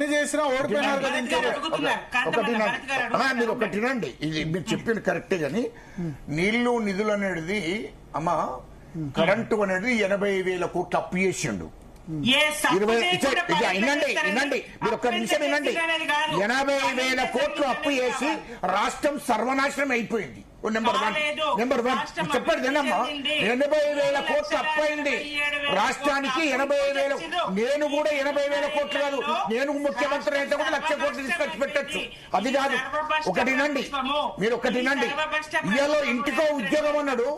అన్ని చేసినా ఓడిపోయినారు కదా. మీరు ఒకటి రండి, ఇది మీరు చెప్పింది కరెక్టే గాని నీళ్లు నిధులు అనేది అమ్మా కరెంటు అనేది 80,000 కోట్లు అప్పు చేసిండు. వినండి మీరు ఒక్క నిమిషం వినండి. 80,000 కోట్లు అప్పు చేసి రాష్ట్రం సర్వనాశనం అయిపోయింది. నెంబర్ వన్ చెప్పండి తినమ్మా. 80,000 కోట్లు అప్పు అయింది రాష్ట్రానికి. 80,000 నేను కూడా 80,000 కోట్లు కాదు, నేను ముఖ్యమంత్రి అయితే కూడా 1,00,000 కోట్లు తీసుకొచ్చి పెట్టచ్చు. అది కాదు, ఒకటి నండి మీరు ఒకటి నండి. ఇయ్యాలో ఇంటికో ఉద్యోగం అన్నాడు.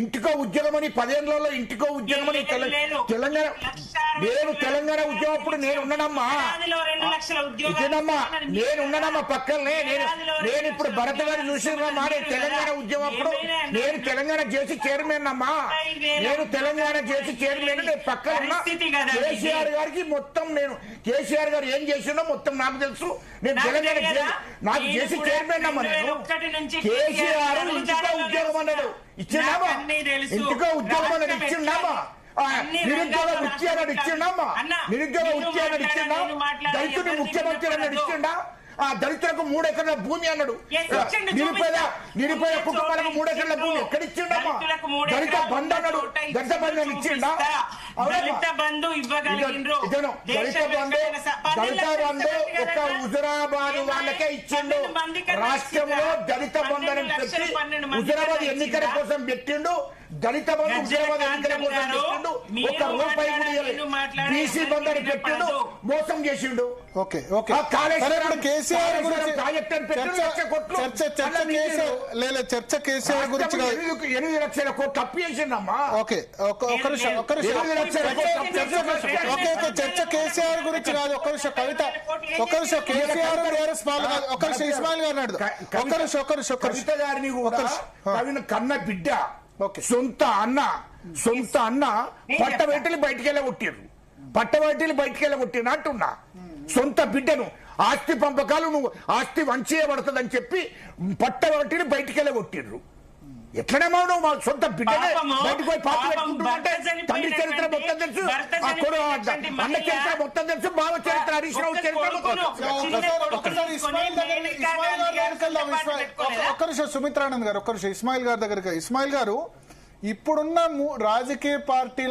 ఇంటికో ఉద్యోగం అని 10 ఏళ్లలో ఇంటికో ఉద్యోగం అని తెలంగాణ. నేను తెలంగాణ ఉద్యోగం అప్పుడు నేను ఉన్నానమ్మా, ఇదేనమ్మా నేను ఉన్నానమ్మా పక్కనే. నేను ఇప్పుడు భరత్ గారు చూసినమ్మా, నేను తెలంగాణ ఉద్యమం అప్పుడు నేను తెలంగాణ చేసి చైర్మన్ అమ్మా. నేను తెలంగాణ చేసి చైర్మన్. నేను పక్కన ఉన్నా. కేసీఆర్ గారికి మొత్తం నేను కేసీఆర్ గారు ఏం చేసిండో మొత్తం నాకు తెలుసు. నేను తెలంగాణ నాకు చేసి చైర్మన్ అమ్మా. నేను కేసీఆర్ ఇంటికో ఉద్యోగం అన్నాడు, ఇచ్చిండామా? ఇంటికో ఉద్యోగం అన్నాడు, ఇచ్చిండామా? నిరుద్యోగ వృత్తి అన్నాడు, ఇచ్చిండమ్మా? నిరుద్యోగ వృత్తి అన్నాడు, ఇచ్చిండా? దళితుడి ముఖ్యమంత్రి అన్నాడు, ఇచ్చిండా? ఆ దళితులకు 3 ఎకరాల భూమి అన్నాడు. నిరుపేద కుటుంబాలకు 3 ఎకరాల భూమి ఎక్కడ ఇచ్చిండమ్మా? దళిత బంధు అన్నాడు, దళిత బంధు ఇచ్చిండా? దళిత బంధు ఒక హుజరాబాద్ వాళ్ళకే ఇచ్చిండు. రాష్ట్రంలో దళిత బంధుని పెట్టి హుజరాబాద్ ఎన్నికల కోసం పెట్టిండు. దళిత బంధు హుజరాబాద్ ఎన్నికల కోసం పెట్టిండు. ఒక్క రూపాయి బీసీ బంధుని పెట్టిండు, మోసం చేసిండు. ఓకే ఓకే కేసీఆర్ గురించి చర్చ కేసీఆర్ గురించి 8 లక్షల కోట్లు అప్పు చేసిండమ్మా. ఓకే చర్చ కేసీఆర్ గురించి కాదు. ఒక్క నిమిషం కవిత, ఒక్క నిమిషం. కేసీఆర్ ఒక్క నిమిషం ఇస్మాయిల్ గారు అన్నాడు. కవిత గారిని కూడా కన్న బిడ్డ, సొంత అన్న పట్టబెట్టలు బయటికి వెళ్ళగొట్టిర్రు. పట్టబెట్టలు బయటికి వెళ్ళగొట్టిన అంటున్నా. సొంత బిడ్డను ఆస్తి పంపకాలు నువ్వు ఆస్తి వంచేయబడుతుందని చెప్పి పట్టబెట్టలు బయటికి వెళ్ళగొట్టిర్రు. ఎట్లనేమో నువ్వు మా సొంత బిడ్డనే బయటకు పోయి పాత్ర పెట్టుకుంటుంటే తండ్రి చరిత్ర మొత్తం తెలుసు, అన్న చరిత్ర మొత్తం తెలుసు, బావ చరిత్ర, హరీష్ రావు చరిత్ర ఒక్క నిమిషం. సుమిత్రానంద్ గారు ఒక్క నిమిషం ఇస్మాయిల్ గారి దగ్గరికి. ఇస్మాయిల్ గారు, ఇప్పుడున్న రాజకీయ పార్టీల